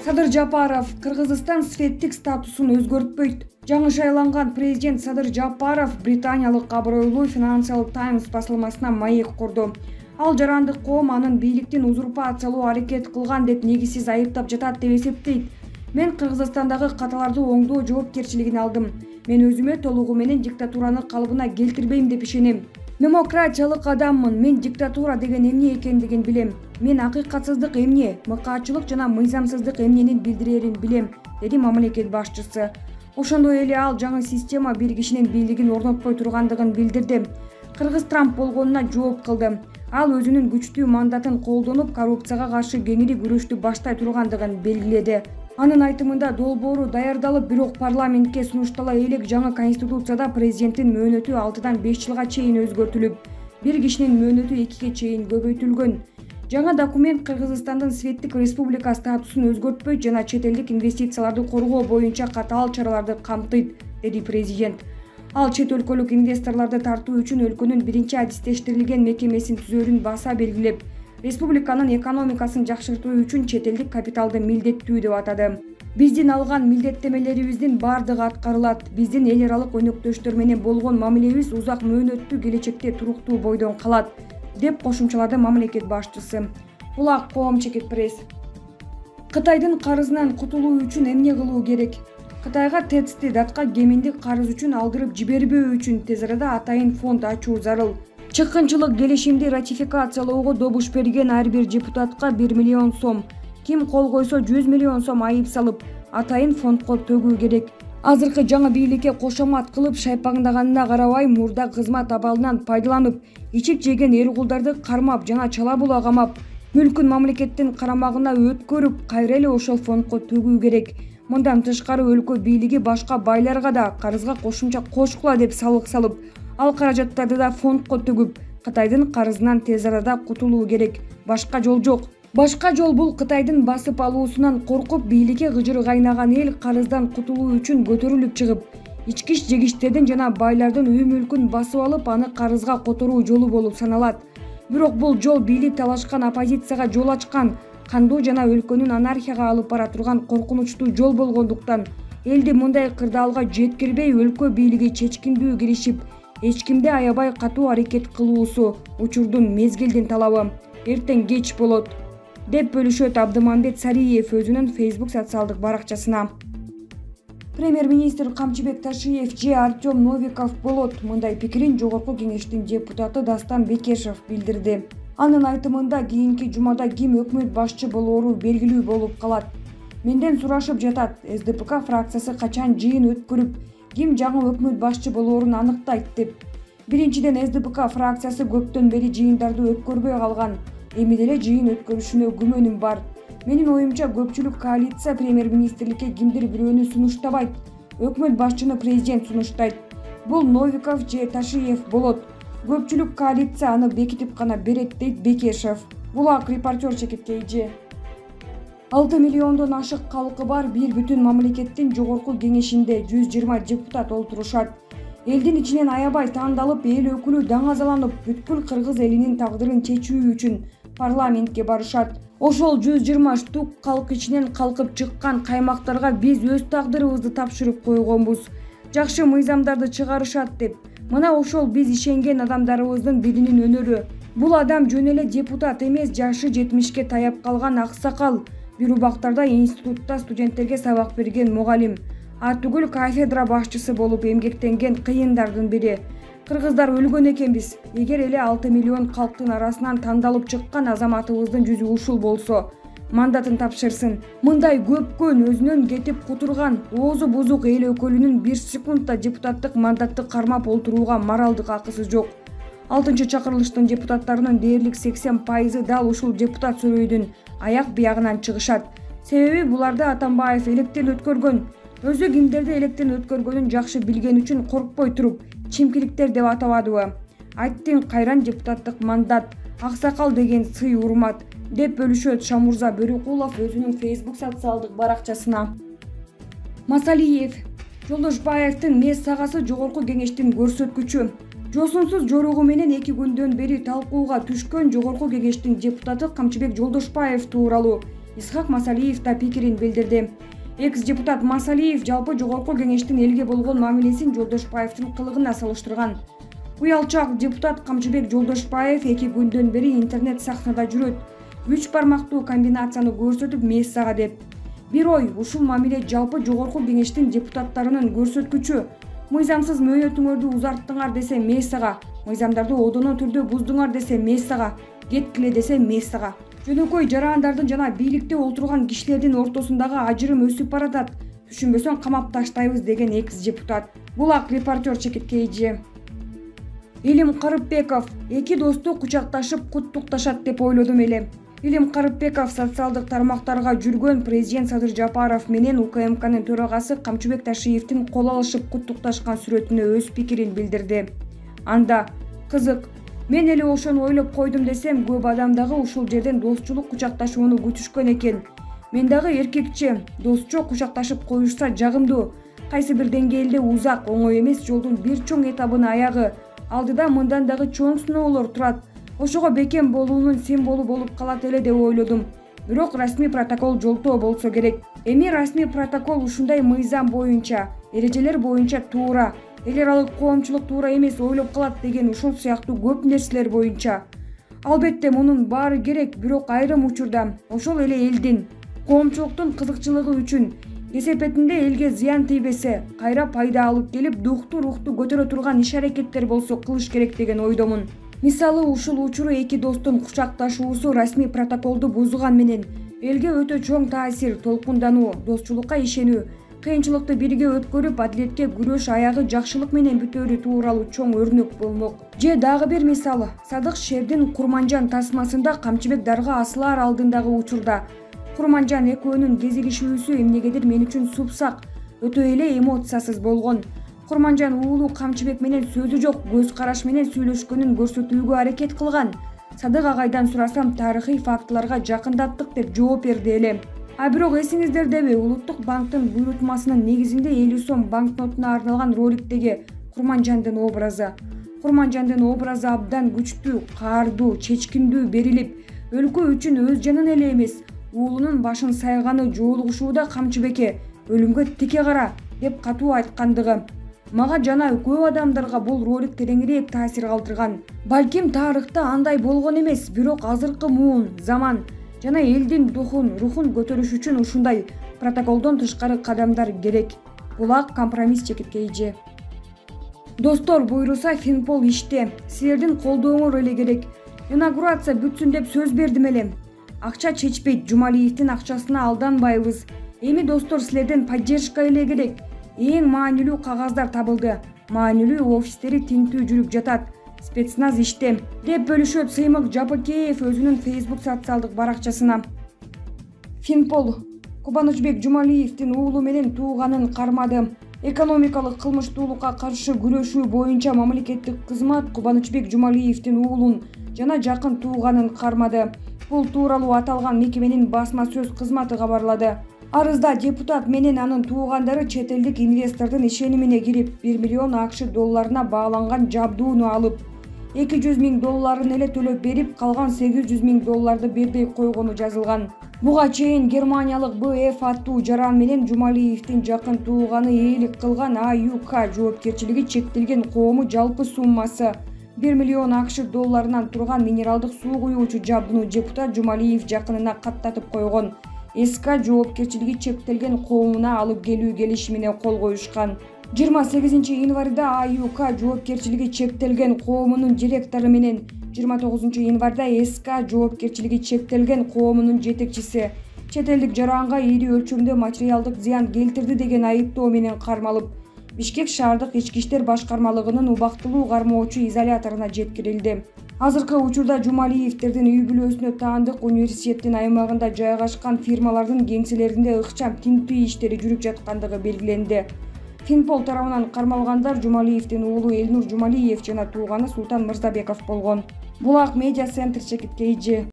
Садыр Жапаров Кыргызстан светтик статусун өзгөртпөйт. Жаңы шайланган президент Садыр Жапаров британиялык абройлуу Financial Times басылмасына маек курду. Ал жарандык коом анын бийликтин узурпациялоо аракет кылган деп негизсиз айыптап жатат деп эсептейт. Мен Кыргызстандагы каталарды оңдоо жоопкерчилигин алдым. Мен өзүмө толугу менен диктатураны калыбына келтирбейм деп ишенем. Демократиялык адаммын. Мен диктатура деген эмне экендигин билем. Мен акыйкатсыздык эмне, мыкаачылык жана мыйзамсыздык эмненин билдирерин билем, деди мамлекет башчысы. Ошондой эле ал жаңы система бир кишинин бийлигин орнотпой тургандыгын билдирди. Кыргыз Трамп болгонуна жооп кылды. Ал өзүнүн күчтүү мандатын колдонуп, коррупцияга каршы кеңири күрөштү баштай тургандыгын белгиледи. Анын айтымында долбоору даярдалып, бирок парламентке сунуштала элек жаңы конституцияда президенттин мөөнөтү 6-дан 5 жылга чейин өзгөртүлүп, бир кишинин мөөнөтү 2-ге чейин көбөйтүлгөн. Жаңа документ Кыргызстандын светтик республика статусун өзгөртпөйт жана чет элдик инвестицияларды коргоо боюнча катаал чараларды камтыйт, деди президент. Ал чет өлкөлүк инвесторлорду тартуу үчүн өлкөнүн биринчи адистештирилген мекемесин түзөрүн баса белгилеп, республиканын экономикасын жакшыртуу үчүн чет элдик капиталды милдеттүү деп атады. Биздин алган милдеттемелерибиздин бардыгы аткарылат. Биздин эл аралык өнөктөштөр менен болгон мамилебиз узак мөөнөттүү келечекте туруктуу бойдон калат, деп кошумчалады мамлекет башчысы. Улак коом чекит пресс. Кытайдын карызынан кутулуу үчүн эмне кылуу керек? Кытайга ТЭЦти датка кеминдик карыз үчүн алдырып жибербөө үчүн тез арада атайын фонд ачуу зарыл. Чыккынчылык келишимди ратификациялоого добуш берген ар бир депутатка 1 миллион сом, ким кол койсо 100 миллион сом айып салып, атайын фондко төгүү керек. Азыркы жаңы бийликке кошомат кылып шайпаңдаганына карабай, мурда кызмат абалынан пайдаланып, ичип жеген эр-кулдарды кармап жана чала була камап, мүлкүн мамлекеттин карамагына өткөрүп, кайра эле ошол фондко төгүү керек. Мындан тышкары өлкө бийлиги башка байларга да карызга кошумча кошкула деп салык салып, ал каражаттарды да фондко төгүп, Кытайдын карызынан тез арада кутулуу керек. Башка жол жок. Башка жол бул Кытайдын басып алуусунан коркуп, бийликке кыжыры кайнаган эл карыздан кутулуу үчүн көтөрүлүп чыгып, ичкиш жегичтердин жана байлардын үй мүлкүн басып алып, аны карызга которуу жолу болуп саналат. Бирок бул жол бийлик талашкан оппозицияга жол ачкан, кандуу жана өлкөнүн анархияга алып бара турган коркунучтуу жол болгондуктан, элди мындай кырдаалга жеткирбей өлкө бийлиги чечкиндүү киришип, эч кимди аябай катуу аракет кылуусу учурдун мезгилдин талабы. Эртең кеч болот, деп бөлүшөт Абдымамбет Сариев өзүнүн Facebook социалдык баракчасына. Премьер-министр Камчыбек Ташиев же Артем Новиков болот, мындай пикирин Жогорку кеңештин депутаты Дастан Бекешев билдирди. Анын айтымында кийинки жумада ким өкмөт башчы болоору белгилүү болуп калат. Менден сурашып жатат, СДПК фракциясы качан жыйын өткөрүп, ким жаңы өкмөт башчы болоорун аныктайт деп. Биринчиден, СДПК фракциясы көптөн бери жыйындарды өткөрбөй калган. Эми деле жыйын өткөрүшүнө күмөнүм бар. Менин оюмча, көпчүлүк коалиция премьер-министрликке кимдир бирөөнү сунуштабайт. Өкмөт башчыны президент сунуштайт. Бул Новиков же Ташиев болот. Көпчүлүк коалиция аны бекитип гана берет, дейт Бекешев. Булак репортер чекиткейжи. 6 миллиондон ашык калкы бар бир бүтүн мамлекеттин Жогорку кеңешинде 120 депутат олтурушат. Элдин ичинен аябай тандалып, эл өкүлү даңазаланып, бүткүл кыргыз элинин тагдырын чечүү үчүн парламентке барышат. Ошол 120 штук калк ичинен калкып чыккан каймактарга биз өз тагдырыбызды тапшырып койгонбуз. Жакшы мыйзамдарды чыгарышат деп. Мына ошол биз ишенген адамдарыбыздын биринин өнөрү. Бул адам жөн эле депутат эмес, жашы 70-ке таяп калган аксакал. Бир убактарда институтта студенттерге сабак берген мугалим, түгүл кафедра башчысы болуп эмгектенген кыйындардын бири. Кыргыздар өлгөн экенбиз. Эгер эле 6 миллион калктын арасынан тандалып чыккан азаматыбыздын жүзү ушул болсо, мандатын тапшырсын. Мындай көпкөн өзүнөн кетип кутурган, оозу бузук эл өкүлүнүн 1 секундта депутаттык мандатты кармап олтурууга моралдык акысы жок. 6-чакырылыштын депутаттарынын дээрлик 80% дал ушул депутат сөрөйдүн аяк биягынан чыгышат. Себеби буларды Атамбаев электен өткөргөн. Өзү кимдерди электен өткөргөнүн жакшы билген үчүн коркпой туруп, чимкиликтер деп атабадыбы. Айттың кайран депутаттык мандат, аксакал деген сый урмат, деп бөлүшөт Шамурза Бөрүкулов өзүнүн Facebook социалдык баракчасына. Масалиев Жолдошбаевдин мес сагасы Жогорку кеңештин көрсөткүчү. Жосунсуз жоругу менен 2 күндөн бери талкууга түшкөн Жогорку Кеңештин депутаты Камчыбек Жолдошбаев тууралуу Исхак Масалиев да пикирин билдирди. Экс-депутат Масалиев жалпы Жогорку Кеңештин элге болгон мамилесин Жолдошбаевдин кылыгына салыштырган. Уялчак депутат Камчыбек Жолдошбаев 2 күндөн бери интернет сахнада жүрөт. 3 бармактуу комбинацияны көрсөтүп мессага деп. Бир ой, ушул мамиле жалпы Жогорку Кеңештин депутаттарынын көрсөткүчү. Мыйзамсыз мөөнөтүңөрдү узарттыңар десе мессага, мыйзамдарды одоно түрдө буздуңар десе мессага, кеткиле десе мессага. Жөнөкөй жарандардын жана бийликте отурган кишилердин ортосундагы ажырым өсүп баратат. Түшүнбөсөң камап таштайбыз деген экс-депутат. Булак репортер Чекиткейжи. Илим Карыпбеков 2 досту кучакташып куттукташат деп ойлодум эле. Илим Карыпбеков социалдык тармактарга жүргөн президент Садыр Жапаров менен УКМКнын төрагасы Камчыбек Ташиевдин кол алышып куттукташкан сүрөтүнө өз пикирин билдирди. Анда кызык, мен эле ошону ойлоп койдум десем, көп адам дагы ушул жерден достчулук кучакташууну күтүшкөн экен. Мен дагы эркекче, достчо кучакташып коюшса жагымдуу. Кайсы бир деңгээлде узак, оңой эмес жолдун бир чоң этабын аягы. Алдыда мындан дагы чоң сыноолор турат. Ошого бекем болуунун символу болуп калат эле деп ойлодум. Бирок расмий протокол жолтоо болсо керек. Эми расмий протокол ушундай мыйзам боюнча, эрежелер боюнча туура, эл аралык коомчулук туура эмес ойлоп калат деген ушул сыяктуу көп нерселер боюнча. Албетте мунун баары керек, бирок айрым учурда ошол эле элдин, коомчулуктун кызыкчылыгы үчүн кесепетинде элге зыян тийбесе, кайра пайда алып келип дукту рухту көтөрө турган иш-аракеттер болсо кылыш керек деген ойдомун. Мисалы, ушул учуру 2 достун кучакташуусу расмий протоколду бузган менен элге өтө чоң таасир, толкундануу, достчулукка ишенүү, кыйынчылыкты бирге өткөрүп, адилетке күрөш аягы жакшылык менен бүтөөрү тууралуу чоң өрнөк болмок. Же дагы бир мисал, Садык Шердин Курманжан тасмасында Камчыбек дарга асылаар алдындагы учурда Курманжан экөөнүн кезигишүүсү эмнегедир мен үчүн супсак, өтө эле эмоциясыз болгон. Курманжан уулу Камчыбек менен сөзү жок, көз караш менен сүйлөшкөнүн көрсөтүүгө аракет кылган. Садык агайдан сурасам, тарыхый фактыларга жакындаттык деп жооп берди эле. А бирок эсиңиздердеби, Улуттук банктын буйрутмасынын негизинде 50 сом банкнотуна арналган роликтеги Курманжандын образы. Курманжандын образы абдан күчтүү, каардуу, чечкиндүү берилип, өлкө үчүн өз жанын эле эмес, уулунун башын сайганы жоолугушууда Камчыбекке өлүмгө тике кара деп катуу айткандыгы. Мага жана көп адамдарга бул ролик тереңирээк таасир калтырган. Балким тарыхта андай болгон эмес, бирок азыркы муун, заман жана элдин рухун көтөрүш үчүн ушундай протоколдон тышкары кадамдар керек. Булак компромисс Чекиткейжи. Достор, буйруса Финпол иште. Силердин колдооңор эле керек. Инаугурация бүтсүн деп сөз бердим эле. Акча чечпейт, Жумалиевдин акчасына алданбайбыз. Эми достор, силерден поддержка эле керек. Эң маанилүү кагаздар табылды. Маанилүү офистери тинтүү жүрүп жатат. Спецназ иште, деп бөлүшөт Сыймык Жапыкеев өзүнүн Facebook социалдык баракчасына. Финпол Кубанычбек Жумалиевдин уулу менен тууганын кармады. Экономикалык кылмыштуулукка каршы күрөшүү боюнча мамлекеттик кызмат Кубанычбек Жумалиевдин уулун жана жакын тууганын кармады. Бул тууралуу аталган мекеменин басма сөз кызматы кабарлады. Арызда депутат менен анын туугандары чет элдик инвестордун ишенимине кирип, 1 миллион АКШ долларына бааланган жабдууну алып, 200 000 долларын эле төлөп берип, калган 800 000 долларды бербей койгону жазылган. Буга чейин германиялык БФ аттуу жаран менен Жумалиевдин жакын тууганы ээлик кылган АЮК жоопкерчилиги чектелген коому жалпы суммасы 1 миллион АКШ долларынан турган минералдык суу куюучу жабдууну депутат Жумалиев жакынына каттатып койгон. СК жоопкерчилиги чектелген коомуна алып келүү келишимине кол коюшкан. 28 январда АЮК жоопкерчилиги чектелген коомунун директору менен 29 январда СК жоопкерчилиги чектелген коомунун жетекчиси чет элдик жаранга ири өлчөмдө материалдык зыян келтирди деген айыптоо менен кармалып, Бишкек шаардык ички иштер башкармалыгынын убактылуу кармоочу изоляторуна жеткирилди. Азыркы учурда Жумалиевдердин үй бүлөсүнө таандык университеттин аймагында жайгашкан фирмалардын кеңселеринде ыкчам тинтүү иштери жүрүп жаткандыгы белгиленди. Финпол тарабынан кармалгандар Жумалиевдин уулу Элнур Жумалиев жана тууганы Султан Мырзабеков болгон. Булак медиа центр Чекиткейжи.